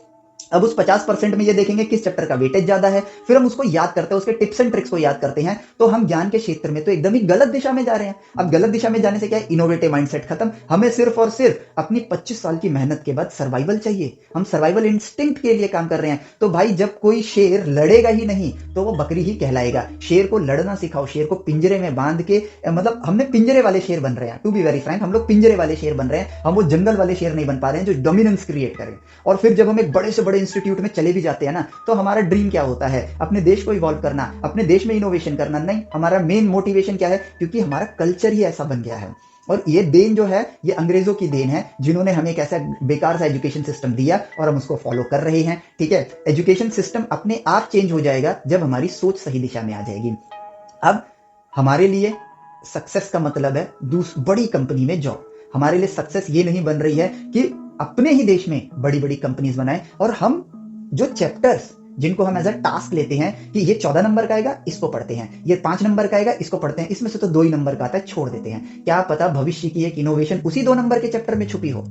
अब उस 50% में ये देखेंगे किस चैप्टर का वेटेज ज्यादा है, फिर हम उसको याद करते हैं, उसके टिप्स एंड ट्रिक्स को याद करते हैं। तो हम ज्ञान के क्षेत्र में तो एकदम ही गलत दिशा में जा रहे हैं। अब गलत दिशा में जाने से क्या है? इनोवेटिव माइंडसेट खत्म। हमें सिर्फ और सिर्फ अपनी 25 साल की मेहनत के बाद सर्वाइवल चाहिए। हम सर्वाइवल इंस्टिंक्ट के लिए काम कर रहे हैं। तो भाई जब कोई शेर लड़ेगा ही नहीं तो वो बकरी ही कहलाएगा। शेर को लड़ना सिखाओ, शेर को पिंजरे में बांध के, मतलब हमने पिंजरे वाले शेर बन रहे हैं। टू बी वेरी फ्रैंक, हम लोग पिंजरे वाले शेर बन रहे हैं, हम वो जंगल वाले शेर नहीं बन पा रहे हैं जो डोमिनेंस क्रिएट करें। और फिर जब हम एक बड़े से बड़े इंस्टीट्यूट में चले भी जाते हैं ना, तो हमारा ड्रीम क्या होता है? अपने देश को इवॉल्व करना, अपने देश में इनोवेशन करना। नहीं, हमारा मेन मोटिवेशन क्या है? क्योंकि हमारा कल्चर ही ऐसा बन गया है। और ये देन जो है, ये अंग्रेजों की देन है, जिन्होंने हमें एक ऐसा बेकार सा एजुकेशन सिस्टम दिया और हम उसको फॉलो कर रहे हैं, ठीक है। एजुकेशन सिस्टम अपने आप चेंज हो जाएगा जब हमारी सोच सही दिशा में आ जाएगी। अब हमारे लिए सक्सेस का मतलब है बड़ी कंपनी में जॉब। हमारे लिए सक्सेस ये नहीं बन रही है कि अपने ही देश में बड़ी बड़ी कंपनीज बनाएं, और हम जो चैप्टर्स जिनको हम एज अ टास्क लेते हैं कि ये 14 नंबर का आएगा, इसको पढ़ते हैं, ये 5 नंबर का आएगा, इसको पढ़ते हैं, इसमें से तो 2 ही नंबर का आता है, छोड़ देते हैं। क्या पता भविष्य की एक इनोवेशन उसी 2 नंबर के चैप्टर में छुपी हो।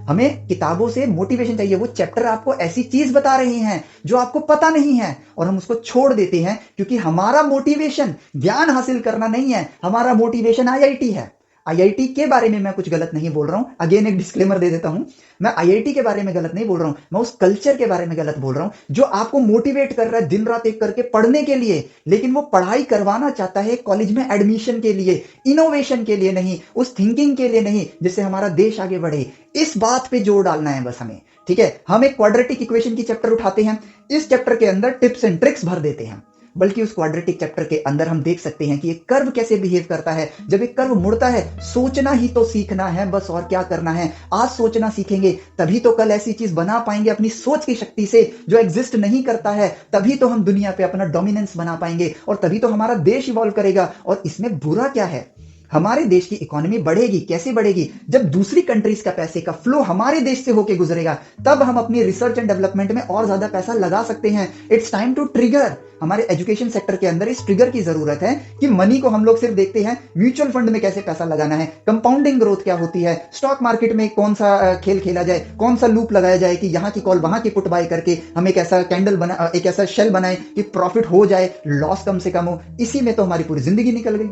हमें किताबों से मोटिवेशन चाहिए। वो चैप्टर आपको ऐसी चीज बता रहे हैं जो आपको पता नहीं है, और हम उसको छोड़ देते हैं क्योंकि हमारा मोटिवेशन ज्ञान हासिल करना नहीं है, हमारा मोटिवेशन आईआईटी है। आईआईटी के बारे में मैं कुछ गलत नहीं बोल रहा हूं, अगेन एक डिस्क्लेमर दे देता हूं, मैं आईआईटी के बारे में गलत नहीं बोल रहा हूं, मैं उस कल्चर के बारे में गलत बोल रहा हूं जो आपको मोटिवेट कर रहा है दिन रात एक करके पढ़ने के लिए, लेकिन वो पढ़ाई करवाना चाहता है कॉलेज में एडमिशन के लिए, इनोवेशन के लिए नहीं, उस थिंकिंग के लिए नहीं जिससे हमारा देश आगे बढ़े। इस बात पे जोर डालना है बस हमें, ठीक है। हम एक क्वाड्रेटिक इक्वेशन की चैप्टर उठाते हैं, इस चैप्टर के अंदर टिप्स एंड ट्रिक्स भर देते हैं, बल्कि उस क्वाड्रेटिक चैप्टर के अंदर हम देख सकते हैं कि एक कर्व कैसे बिहेव करता है। जब एक कर्व मुड़ता है, सोचना ही तो सीखना है बस, और क्या करना है। आज सोचना सीखेंगे तभी तो कल ऐसी चीज बना पाएंगे अपनी सोच की शक्ति से जो एग्जिस्ट नहीं करता है। तभी तो हम दुनिया पे अपना डोमिनेंस बना पाएंगे, और तभी तो हमारा देश इवॉल्व करेगा। और इसमें बुरा क्या है? हमारे देश की इकोनॉमी बढ़ेगी। कैसे बढ़ेगी? जब दूसरी कंट्रीज का पैसे का फ्लो हमारे देश से होके गुजरेगा, तब हम अपनी रिसर्च एंड डेवलपमेंट में और ज्यादा पैसा लगा सकते हैं। It's time to trigger. हमारे एजुकेशन सेक्टर के अंदर इस ट्रिगर की जरूरत है कि मनी को हम लोग सिर्फ देखते हैं म्यूचुअल फंड में कैसे पैसा लगाना है, कंपाउंडिंग ग्रोथ क्या होती है, स्टॉक मार्केट में कौन सा खेल खेला जाए, कौन सा लूप लगाया जाए कि यहां की कॉल वहां की पुट बाय करके हम एक ऐसा कैंडल बना, एक ऐसा शेल बनाए कि प्रॉफिट हो जाए, लॉस कम से कम हो। इसी में तो हमारी पूरी जिंदगी निकल गई।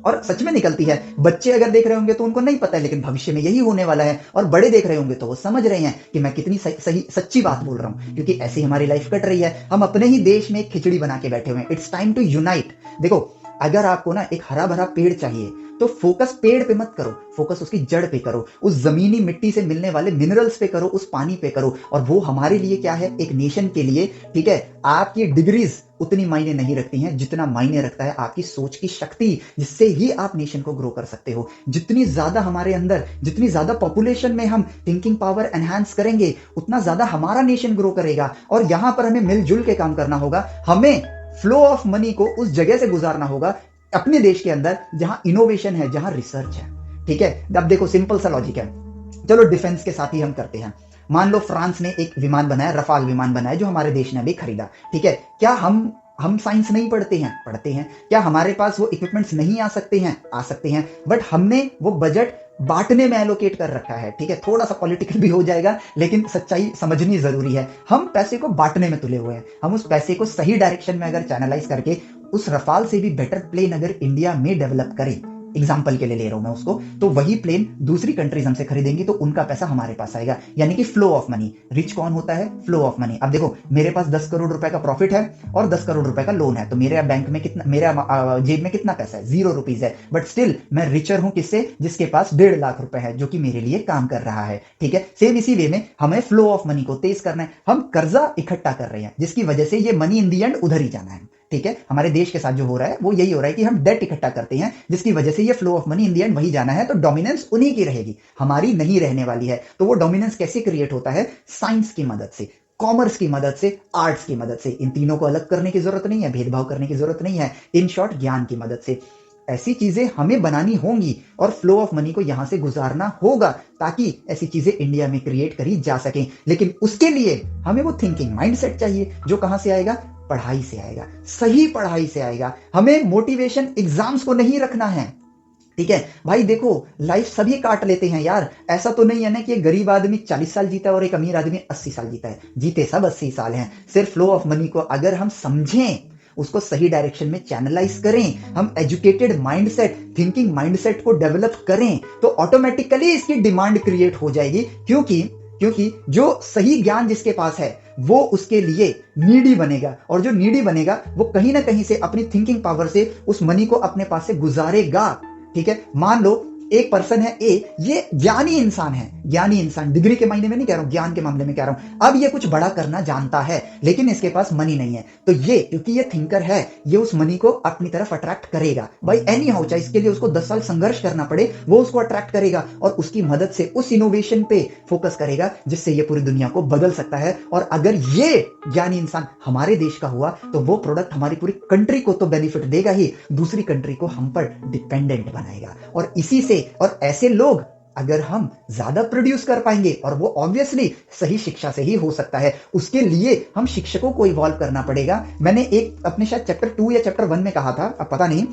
और सच में निकलती है। बच्चे अगर देख रहे होंगे तो उनको नहीं पता है, लेकिन भविष्य में यही होने वाला है। और बड़े देख रहे होंगे तो वो समझ रहे हैं कि मैं कितनी सही सच्ची बात बोल रहा हूं, क्योंकि ऐसी हमारी लाइफ कट रही है। हम अपने ही देश में एक खिचड़ी बना के बैठे हुए हैं। It's time to unite. देखो, अगर आपको ना एक हरा भरा पेड़ चाहिए तो फोकस पेड़ पे मत करो, फोकस उसकी जड़ पे करो, उस जमीनी मिट्टी से मिलने वाले मिनरल्स पे करो, उस पानी पे करो। और वो हमारे लिए क्या है, एक नेशन के लिए, ठीक है, आपकी डिग्रीज उतनी मायने नहीं रखती हैं जितना मायने रखता है आपकी सोच की शक्ति, जिससे ही आप नेशन को ग्रो कर सकते हो। जितनी ज्यादा हमारे अंदर, जितनी ज्यादा पॉपुलेशन में हम थिंकिंग पावर एनहांस करेंगे, उतना ज्यादा हमारा नेशन ग्रो करेगा। और यहां पर हमें मिलजुल के काम करना होगा। हमें फ्लो ऑफ मनी को उस जगह से गुजारना होगा अपने देश के अंदर जहां इनोवेशन है, जहां रिसर्च है। ठीक है, अब देखो सिंपल सा लॉजिक है। चलो डिफेंस के साथ ही हम करते हैं। मान लो फ्रांस ने एक विमान बनाया, रफाल विमान बनाया, जो हमारे देश ने अभी खरीदा। ठीक है, क्या हम साइंस नहीं पढ़ते हैं? पढ़ते हैं। क्या हमारे पास वो इक्विपमेंट्स नहीं आ सकते हैं? आ सकते हैं। बट हमने वो बजट बांटने में एलोकेट कर रखा है। ठीक है, थोड़ा सा पॉलिटिकल भी हो जाएगा, लेकिन सच्चाई समझनी जरूरी है। हम पैसे को बांटने में तुले हुए हैं। हम उस पैसे को सही डायरेक्शन में अगर चैनलाइज करके उस रफाल से भी बेटर प्लेन अगर इंडिया में डेवलप करें, एग्जाम्पल के लिए ले रहा हूं मैं उसको, तो वही प्लेन दूसरी कंट्रीज हमसे खरीदेंगी तो उनका पैसा हमारे पास आएगा। यानी कि फ्लो ऑफ मनी। रिच कौन होता है? Flow of money. अब देखो, मेरे पास 10 करोड़ रुपए का प्रॉफिट है और 10 करोड़ रुपए का लोन है, तो मेरे बैंक में कितना, मेरा जेब में कितना पैसा है? 0 रुपीज है। बट स्टिल मैं रिचर हूं किससे? जिसके पास 1.5 लाख रुपए है, जो कि मेरे लिए काम कर रहा है। ठीक है, सेम इसी वे में हमें फ्लो ऑफ मनी को तेज करना है। हम कर्जा इकट्ठा कर रहे हैं, जिसकी वजह से ये मनी इन दी एंड उधर ही जाना है। ठीक है, हमारे देश के साथ जो हो रहा है वो यही हो रहा है कि हम डेट इकट्ठा करते हैं, जिसकी वजह से ये flow of money in the and वही जाना है। तो डोमिनेंस उन्हीं की रहेगी, हमारी नहीं रहने वाली है। तो वो डोमिनेंस कैसे क्रिएट होता है? साइंस की मदद से, कॉमर्स की मदद से, आर्ट्स की मदद से। इन तीनों को अलग करने की जरूरत नहीं है, भेदभाव करने की जरूरत नहीं है। इन शॉर्ट, ज्ञान की मदद से ऐसी चीजें हमें बनानी होंगी और फ्लो ऑफ मनी को यहां से गुजारना होगा, ताकि ऐसी चीजें इंडिया में क्रिएट करी जा सकें। लेकिन उसके लिए हमें वो थिंकिंग माइंडसेट चाहिए, जो कहां से आएगा? पढ़ाई से आएगा, सही पढ़ाई से आएगा। हमें मोटिवेशन एग्जाम्स को नहीं रखना है। ठीक है भाई, देखो लाइफ सभी काट लेते हैं यार। ऐसा तो नहीं है ना कि एक गरीब आदमी 40 साल जीता है और एक अमीर आदमी 80 साल जीता है। जीते सब 80 साल हैं। सिर्फ फ्लो ऑफ मनी को अगर हम समझें, उसको सही डायरेक्शन में चैनलाइज करें, हम एजुकेटेड माइंडसेट, थिंकिंग माइंडसेट को डेवलप करें, तो ऑटोमेटिकली इसकी डिमांड क्रिएट हो जाएगी। क्योंकि जो सही ज्ञान जिसके पास है वो उसके लिए नीडी बनेगा, और जो नीडी बनेगा वो कहीं ना कहीं से अपनी थिंकिंग पावर से उस मनी को अपने पास से गुजारेगा। ठीक है, मान लो एक पर्सन है ए, ये ज्ञानी इंसान है, ज्ञानी इंसान, डिग्री के मायने में नहीं कह रहा हूं, ज्ञान के मामले में कह रहा हूं। अब ये कुछ बड़ा करना जानता है, लेकिन इसके पास मनी नहीं है। तो ये, क्योंकि ये थिंकर है, ये उस मनी को अपनी तरफ अट्रैक्ट करेगा भाई। एनी हाउ, चाहे इसके लिए उसको 10 साल संघर्ष करना पड़े, वो उसको अट्रैक्ट करेगा और उसकी मदद से उस इनोवेशन पे फोकस करेगा, जिससे ये पूरी दुनिया को बदल सकता है। और अगर ये ज्ञानी इंसान हमारे देश का हुआ, तो वो प्रोडक्ट हमारी पूरी कंट्री को तो बेनिफिट देगा ही, दूसरी कंट्री को हम पर डिपेंडेंट बनाएगा। और इसी से, और ऐसे लोग अगर हम ज्यादा प्रोड्यूस कर पाएंगे, और वो ऑब्वियसली सही शिक्षा से ही हो सकता है, उसके लिए हम शिक्षकों को इवॉल्व करना पड़ेगा। मैंने एक अपने शायद चैप्टर 2 या चैप्टर 1 में कहा था, अब पता नहीं,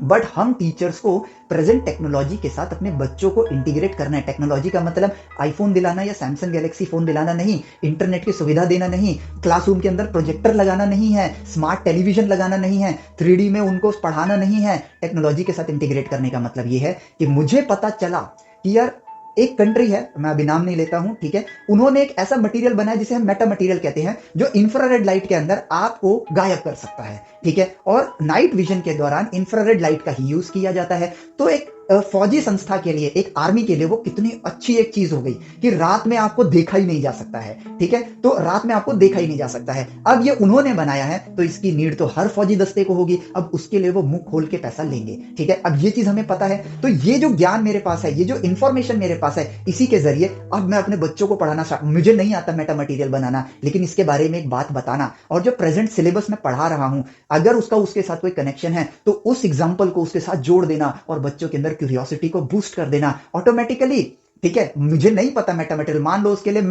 बट हम टीचर्स को प्रेजेंट टेक्नोलॉजी के साथ अपने बच्चों को इंटीग्रेट करना है। टेक्नोलॉजी का मतलब आईफोन दिलाना या सैमसंग गैलेक्सी फोन दिलाना नहीं, इंटरनेट की सुविधा देना नहीं, क्लासरूम के अंदर प्रोजेक्टर लगाना नहीं है, स्मार्ट टेलीविजन लगाना नहीं है, 3D में उनको पढ़ाना नहीं है। टेक्नोलॉजी के साथ इंटीग्रेट करने का मतलब यह है कि मुझे पता चला कि यार एक कंट्री है, मैं अभी नाम नहीं लेता हूं, ठीक है, उन्होंने एक ऐसा मटेरियल बनाया जिसे हम मेटा मटेरियल कहते हैं, जो इंफ्रारेड लाइट के अंदर आपको गायब कर सकता है। ठीक है, और नाइट विजन के दौरान इंफ्रारेड लाइट का ही यूज किया जाता है। तो एक फौजी संस्था के लिए, एक आर्मी के लिए वो कितनी अच्छी एक चीज हो गई कि रात में आपको देखा ही नहीं जा सकता है, ठीक है, तो रात में आपको देखा ही नहीं जा सकता है। अब ये उन्होंने बनाया है तो इसकी नीड तो हर फौजी दस्ते को होगी, अब उसके लिए वो मुंह खोल के पैसा लेंगे, ठीक है। अब ये चीज हमें पता है, तो ये जो ज्ञान मेरे पास है, ये जो इंफॉर्मेशन मेरे पास है, इसी के जरिए अब मैं अपने बच्चों को पढ़ाना स्टार्ट, मुझे नहीं आता मेटा मटीरियल बनाना, लेकिन इसके बारे में एक बात बताना, और जो प्रेजेंट सिलेबस में पढ़ा रहा हूं अगर उसका उसके साथ कोई कनेक्शन है तो उस एग्जाम्पल को उसके साथ जोड़ देना और बच्चों के अंदर क्यूरियोसिटी को बूस्ट कर देना ऑटोमेटिकली, ठीक है। मुझे नहीं पता मैथमेटिकल, मान लो उसके लिए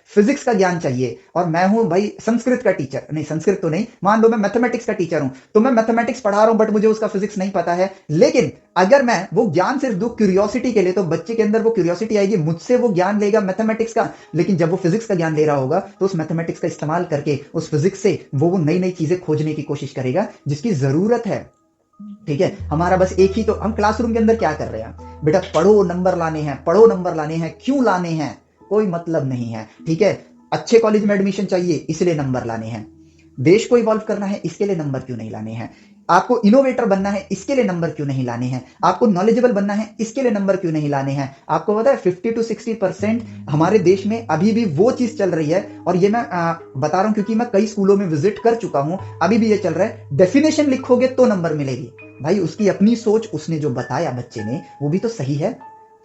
फिजिक्स का ज्ञान चाहिए और मैं हूं भाई संस्कृत का टीचर, नहीं संस्कृत तो नहीं, मान लो मैं मैथमेटिक्स का टीचर हूं, तो मैं मैथमेटिक्स पढ़ा रहा हूं बट मुझे उसका फिजिक्स नहीं पता है, लेकिन अगर मैं वो ज्ञान सिर्फ दूं क्यूरियोसिटी के लिए, तो बच्चे के अंदर वो क्यूरियोसिटी आएगी, मुझसे वो ज्ञान लेगा मैथमेटिक्स का, लेकिन जब वो फिजिक्स का ज्ञान ले रहा होगा तो उस मैथमेटिक्स का इस्तेमाल करके उस फिजिक्स से वो नई नई चीजें खोजने की कोशिश करेगा जिसकी जरूरत है, ठीक है। हमारा बस एक ही, तो हम क्लासरूम के अंदर क्या कर रहे हैं, बेटा पढ़ो नंबर लाने हैं, पढ़ो नंबर लाने हैं, क्यों लाने हैं, कोई मतलब नहीं है, ठीक है। अच्छे कॉलेज में एडमिशन चाहिए इसलिए नंबर लाने हैं, देश को इवॉल्व करना है इसके लिए नंबर क्यों नहीं लाने हैं, आपको इनोवेटर बनना है इसके लिए नंबर क्यों नहीं लाने हैं, आपको नॉलेजेबल बनना है इसके लिए नंबर क्यों नहीं लाने हैं। आपको पता है 50 to 60% हमारे देश में अभी भी वो चीज चल रही है, और ये मैं बता रहा हूं क्योंकि मैं कई स्कूलों में विजिट कर चुका हूं, अभी भी ये चल रहा है, डेफिनेशन लिखोगे तो नंबर मिलेगी। भाई उसकी अपनी सोच, उसने जो बताया बच्चे ने वो भी तो सही है,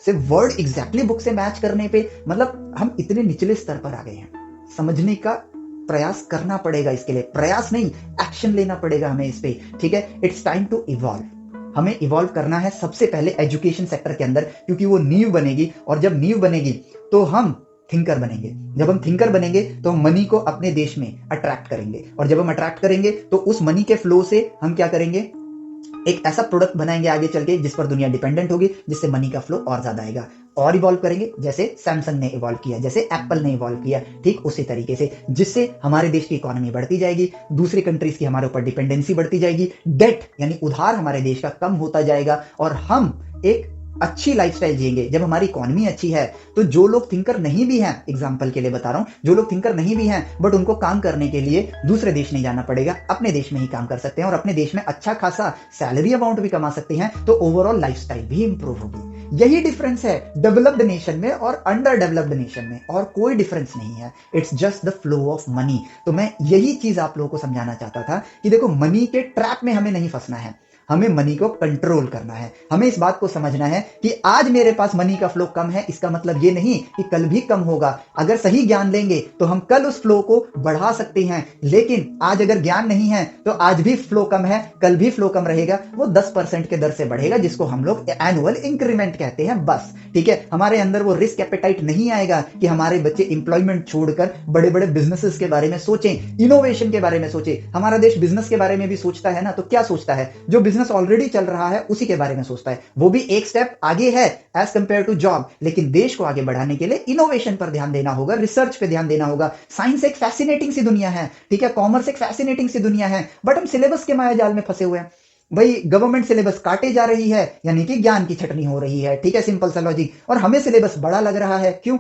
सिर्फ वर्ड एग्जैक्टली बुक से मैच करने पे, मतलब हम इतने निचले स्तर पर आ गए हैं। समझने का प्रयास करना पड़ेगा, इसके लिए प्रयास नहीं एक्शन लेना पड़ेगा हमें इस पे, ठीक है। इट्स टाइम टू इवॉल्व, हमें इवॉल्व करना है सबसे पहले एजुकेशन सेक्टर के अंदर, क्योंकि वो नींव बनेगी, और जब नींव बनेगी तो हम थिंकर बनेंगे, जब हम थिंकर बनेंगे तो हम मनी को अपने देश में अट्रैक्ट करेंगे, और जब हम अट्रैक्ट करेंगे तो उस मनी के फ्लो से हम क्या करेंगे, एक ऐसा प्रोडक्ट बनाएंगे आगे चल के जिस पर दुनिया डिपेंडेंट होगी, जिससे मनी का फ्लो और ज्यादा आएगा, और इवॉल्व करेंगे जैसे सैमसंग ने इवॉल्व किया, जैसे एप्पल ने इवॉल्व किया, ठीक उसी तरीके से, जिससे हमारे देश की इकोनॉमी बढ़ती जाएगी, दूसरी कंट्रीज की हमारे ऊपर डिपेंडेंसी बढ़ती जाएगी, डेट यानी उधार हमारे देश का कम होता जाएगा, और हम एक अच्छी लाइफस्टाइल जिएंगे। जब हमारी इकोनॉमी अच्छी है तो जो लोग थिंकर नहीं भी हैं, एग्जांपल के लिए बता रहा हूं, जो लोग थिंकर नहीं भी हैं बट उनको काम करने के लिए दूसरे देश नहीं जाना पड़ेगा, अपने देश में ही काम कर सकते हैं और अपने देश में अच्छा खासा सैलरी अमाउंट भी कमा सकते हैं, तो ओवरऑल लाइफस्टाइल भी इंप्रूव होगी। यही डिफरेंस है डेवलप्ड नेशन में और अंडर डेवलप्ड नेशन में, और कोई डिफरेंस नहीं है, it's just the flow of money. तो मैं यही चीज आप लोगों को समझाना चाहता था कि देखो मनी के ट्रैप में हमें नहीं फंसना है, हमें मनी को कंट्रोल करना है। हमें इस बात को समझना है कि आज मेरे पास मनी का फ्लो कम है, इसका मतलब ये नहीं कि कल भी कम होगा। अगर सही ज्ञान लेंगे तो हम कल उस फ्लो को बढ़ा सकते हैं, लेकिन आज अगर ज्ञान नहीं है तो आज भी फ्लो कम है, कल भी फ्लो कम रहेगा, वो 10% के दर से बढ़ेगा, जिसको हम लोग एनुअल इंक्रीमेंट कहते हैं, बस, ठीक है। हमारे अंदर वो रिस्क एपेटाइट नहीं आएगा कि हमारे बच्चे इंप्लॉयमेंट छोड़कर बड़े बड़े बिजनेसेस के बारे में सोचें, इनोवेशन के बारे में सोचें। हमारा देश बिजनेस के बारे में भी सोचता है ना, तो क्या सोचता है, जो बिजनेस ऑलरेडी चल रहा है उसी के बारे में सोचता है, वो भी एक स्टेप आगे है एज कंपेयर टू जॉब। लेकिन देश को आगे बढ़ाने के लिए इनोवेशन पर ध्यान देना होगा, रिसर्च पे ध्यान देना होगा। साइंस एक फैसिनेटिंग सी दुनिया है, ठीक है, कॉमर्स एक फैसिनेटिंग सी दुनिया है, बट हम सिलेबस के मायाजाल में फंसे हुए हैं। भाई गवर्नमेंट सिलेबस काटे जा रही है, यानी कि ज्ञान की छटनी हो रही है, ठीक है, सिंपल सा लॉजिक। और हमें सिलेबस बड़ा लग रहा है, क्यों?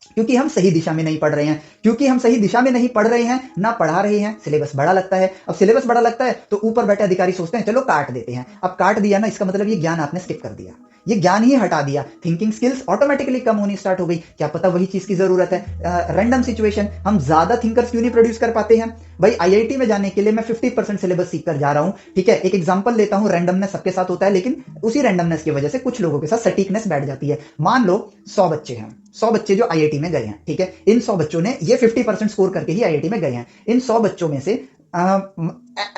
क्योंकि हम सही दिशा में नहीं पढ़ रहे हैं, क्योंकि हम सही दिशा में नहीं पढ़ रहे हैं, ना पढ़ा रहे हैं, सिलेबस बड़ा लगता है। अब सिलेबस बड़ा लगता है तो ऊपर बैठे अधिकारी सोचते हैं चलो काट देते हैं। अब काट दिया ना, इसका मतलब ये ज्ञान आपने स्किप कर दिया, ये ज्ञान ही हटा दिया, थिंकिंग स्किल्स ऑटोमेटिकली कम होनी स्टार्ट हो गई। क्या पता वही चीज की जरूरत है। रैंडम सिचुएशन, हम ज्यादा थिंकर्स क्यों नहीं प्रोड्यूस कर पाते हैं? भाई आईआईटी में जाने के लिए मैं 50% सिलेबस सीख कर जा रहा हूं, ठीक है। एक एग्जांपल लेता हूं, रैंडमनेस सबके साथ होता है, लेकिन उसी रैंडमनेस की वजह से कुछ लोगों के साथ सटीकनेस बैठ जाती है। मान लो 100 बच्चे हैं, 100 बच्चे जो आईआईटी में गए हैं, ठीक है, इन 100 बच्चों ने ये 50% स्कोर करके ही आईआईटी में गए हैं। इन 100 बच्चों में से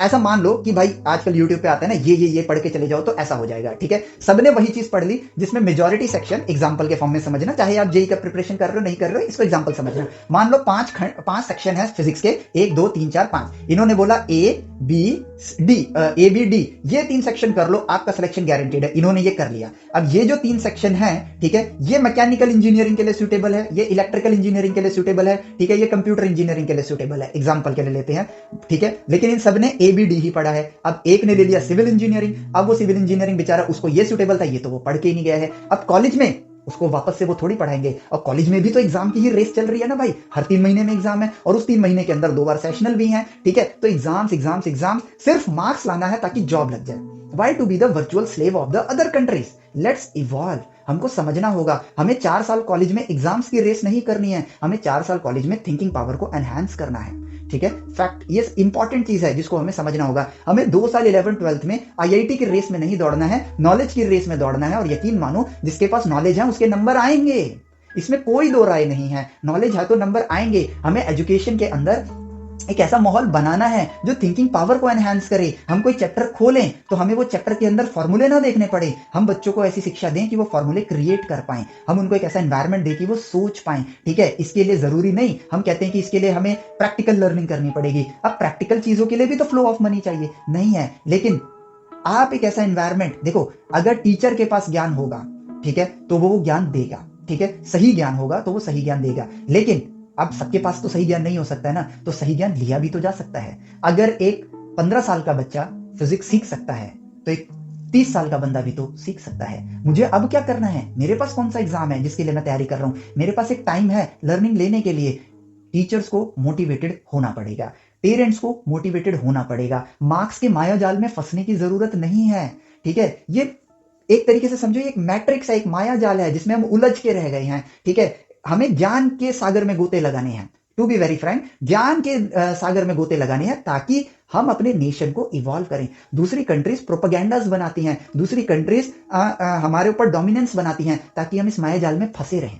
ऐसा मान लो कि भाई आजकल यूट्यूब पे आता है ना, ये पढ़ के चले जाओ तो ऐसा हो जाएगा, ठीक है। सबने वही चीज पढ़ ली, जिसमें मेजॉरिटी सेक्शन, एग्जांपल के फॉर्म में समझना, चाहे आप जेई का प्रिपरेशन कर रहे हो नहीं कर रहे हो, इसको एग्जांपल समझना। मान लो 5 सेक्शन है फिजिक्स के, 1 2 3 4 5, इन्होंने बोला ए बी डी, ये 3 सेक्शन कर लो, आपका सिलेक्शन गारंटीड है। इन्होंने ये कर लिया। अब ये जो 3 सेक्शन है, ठीक है, ये मैकेनिकल इंजीनियरिंग के लिए सूटेबल है, ये इलेक्ट्रिकल इंजीनियरिंग के लिए सूटेबल है, ठीक है, ये कंप्यूटर इंजीनियरिंग के लिए सूटेबल है, एग्जांपल के लिए लेते हैं, ठीक है। लेकिन इन सब ने एबीडी ही पढ़ा है। अब एक ने ले लिया सिविल इंजीनियरिंग, अब वो सिविल इंजीनियरिंग बेचारा, उसको ये सूटेबल था, ये तो वो पढ़ के ही नहीं गया है। अब कॉलेज में उसको वापस से वो थोड़ी पढ़ाएंगे, और कॉलेज में भी तो एग्जाम की ही रेस चल रही है ना भाई, हर 3 महीने में एग्जाम है, और उस 3 महीने के अंदर 2 बार सेशनल भी है, ठीक है। तो एग्जाम सिर्फ मार्क्स लाना है ताकि जॉब लग जाए। Why to be the virtual slave of the other countries? Let's evolve. हमको समझना होगा, हमें 4 साल कॉलेज में एग्जाम्स की रेस नहीं करनी है, हमें 4 साल कॉलेज में थिंकिंग पावर को एनहांस करना है। ठीक है, फैक्ट, ये इंपॉर्टेंट चीज है जिसको हमें समझना होगा। हमें 2 साल 11th-12th में आईआईटी की रेस में नहीं दौड़ना है, नॉलेज की रेस में दौड़ना है। और यकीन मानो, जिसके पास नॉलेज है उसके नंबर आएंगे, इसमें कोई दो राय नहीं है। नॉलेज है तो नंबर आएंगे। हमें एजुकेशन के अंदर एक ऐसा माहौल बनाना है जो थिंकिंग पावर को एनहांस करे। हम कोई चैप्टर खोलें तो हमें वो चैप्टर के अंदर फॉर्मूले ना देखने पड़े, हम बच्चों को ऐसी शिक्षा दें कि वो फॉर्मूले क्रिएट कर पाएं, हम उनको एक ऐसा एनवायरनमेंट दें कि वो सोच पाएं। ठीक है, इसके लिए जरूरी नहीं, हम कहते हैं कि इसके लिए हमें प्रैक्टिकल लर्निंग करनी पड़ेगी। अब प्रैक्टिकल चीजों के लिए भी तो फ्लो ऑफ मनी चाहिए, नहीं है। लेकिन आप एक ऐसा एनवायरनमेंट देखो, अगर टीचर के पास ज्ञान होगा, ठीक है, तो वो ज्ञान देगा। ठीक है, सही ज्ञान होगा तो वो सही ज्ञान देगा। लेकिन अब सबके पास तो सही ज्ञान नहीं हो सकता है ना, तो सही ज्ञान लिया भी तो जा सकता है। अगर एक 15 साल का बच्चा फिजिक्स सीख सकता है तो एक 30 साल का बंदा भी तो सीख सकता है। मुझे अब क्या करना है, मेरे पास कौन सा एग्जाम है जिसके लिए मैं तैयारी कर रहा हूं, मेरे पास एक टाइम है लर्निंग लेने के लिए। टीचर्स को मोटिवेटेड होना पड़ेगा, पेरेंट्स को मोटिवेटेड होना पड़ेगा। मार्क्स के माया जाल में फंसने की जरूरत नहीं है। ठीक है, ये एक तरीके से समझो, एक मैट्रिक्स है, एक माया जाल है जिसमें हम उलझ के रह गए हैं। ठीक है, हमें ज्ञान के सागर में गोते लगाने हैं। टू बी वेरी फ्रैंक, ज्ञान के सागर में गोते लगाने हैं ताकि हम अपने नेशन को इवॉल्व करें। दूसरी कंट्रीज प्रोपेगेंडास बनाती हैं, दूसरी कंट्रीज हमारे ऊपर डोमिनेंस बनाती हैं ताकि हम इस माया जाल में फंसे रहें।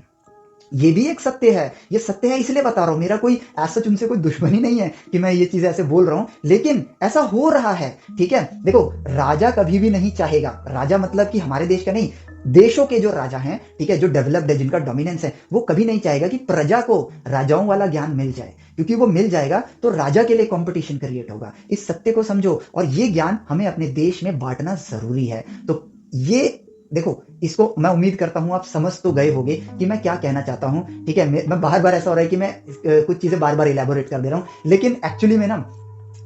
ये भी एक सत्य है, ये सत्य है इसलिए बता रहा हूं। मेरा कोई ऐसा उनसे कोई दुश्मनी नहीं है कि मैं ये चीज ऐसे बोल रहा हूं, लेकिन ऐसा हो रहा है। ठीक है, देखो, राजा कभी भी नहीं चाहेगा, राजा मतलब कि हमारे देश का नहीं, देशों के जो राजा हैं, ठीक है, जो डेवलप्ड है, जिनका डोमिनेंस है, वो कभी नहीं चाहेगा कि प्रजा को राजाओं वाला ज्ञान मिल जाए, क्योंकि वो मिल जाएगा तो राजा के लिए कंपटीशन क्रिएट होगा। इस सत्य को समझो, और ये ज्ञान हमें अपने देश में बांटना जरूरी है। तो ये देखो, इसको मैं उम्मीद करता हूं आप समझ तो गए होंगे कि मैं क्या कहना चाहता हूं। ठीक है, मैं बार बार ऐसा हो रहा है कि मैं कुछ चीजें बार बार इलेबोरेट कर दे रहा हूं, लेकिन एक्चुअली में ना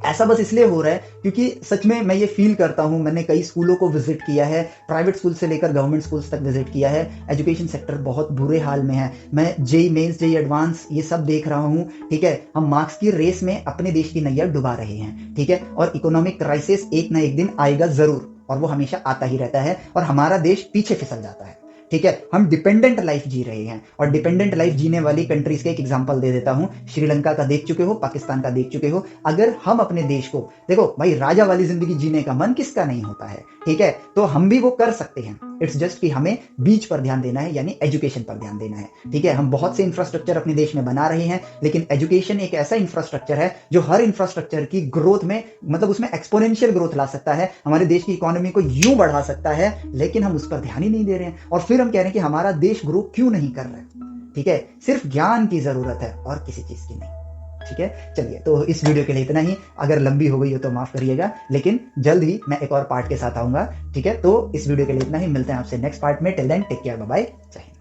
ऐसा बस इसलिए हो रहा है क्योंकि सच में मैं ये फील करता हूं। मैंने कई स्कूलों को विजिट किया है, प्राइवेट स्कूल से लेकर गवर्नमेंट स्कूल्स तक विजिट किया है। एजुकेशन सेक्टर बहुत बुरे हाल में है। मैं जेई मेंस, जेई एडवांस, ये सब देख रहा हूं। ठीक है, हम मार्क्स की रेस में अपने देश की नैया डुबा रहे हैं। ठीक है, और इकोनॉमिक क्राइसिस एक ना एक दिन आएगा जरूर, और वो हमेशा आता ही रहता है, और हमारा देश पीछे फिसल जाता है। ठीक है, हम डिपेंडेंट लाइफ जी रहे हैं, और डिपेंडेंट लाइफ जीने वाली कंट्रीज का एक एग्जांपल दे देता हूं। श्रीलंका का देख चुके हो, पाकिस्तान का देख चुके हो। अगर हम अपने देश को देखो भाई, राजा वाली जिंदगी जीने का मन किसका नहीं होता है। ठीक है, तो हम भी वो कर सकते हैं। इट्स जस्ट कि हमें बीच पर ध्यान देना है, यानी एजुकेशन पर ध्यान देना है। ठीक है, हम बहुत से इंफ्रास्ट्रक्चर अपने देश में बना रहे हैं, लेकिन एजुकेशन एक ऐसा इंफ्रास्ट्रक्चर है जो हर इंफ्रास्ट्रक्चर की ग्रोथ में, मतलब उसमें एक्सपोनेंशियल ग्रोथ ला सकता है, हमारे देश की इकोनॉमी को यूं बढ़ा सकता है। लेकिन हम उस पर ध्यान ही नहीं दे रहे हैं, और फिर हम कह रहे हैं कि हमारा देश ग्रो क्यों नहीं कर रहा है। ठीक है, सिर्फ ज्ञान की जरूरत है और किसी चीज की नहीं। ठीक है, चलिए, तो इस वीडियो के लिए इतना ही। अगर लंबी हो गई हो तो माफ करिएगा, लेकिन जल्द ही मैं एक और पार्ट के साथ आऊंगा। ठीक है, तो इस वीडियो के लिए इतना ही। मिलते हैं आपसे नेक्स्ट पार्ट में। Till then take care, bye bye, जय हिंद।